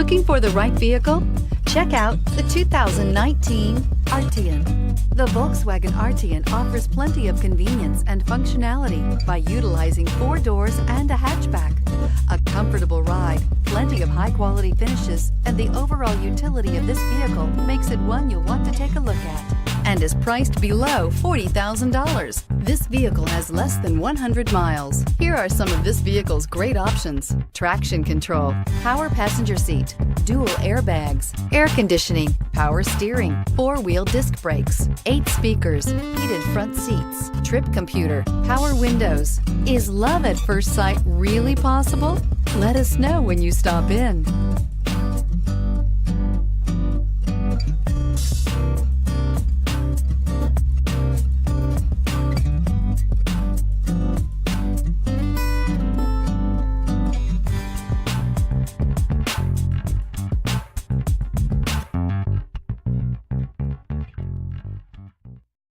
Looking for the right vehicle? Check out the 2019 Arteon. The Volkswagen Arteon offers plenty of convenience and functionality by utilizing 4 doors and a hatchback. A comfortable ride, plenty of high-quality finishes, and the overall utility of this vehicle makes it one you'll want to take a look at, and is priced below $40,000. This vehicle has less than 100 miles. Here are some of this vehicle's great options: traction control, power passenger seat, dual airbags, air conditioning, power steering, 4-wheel disc brakes, 8 speakers, heated front seats, trip computer, power windows. Is love at first sight really possible? Let us know when you stop in.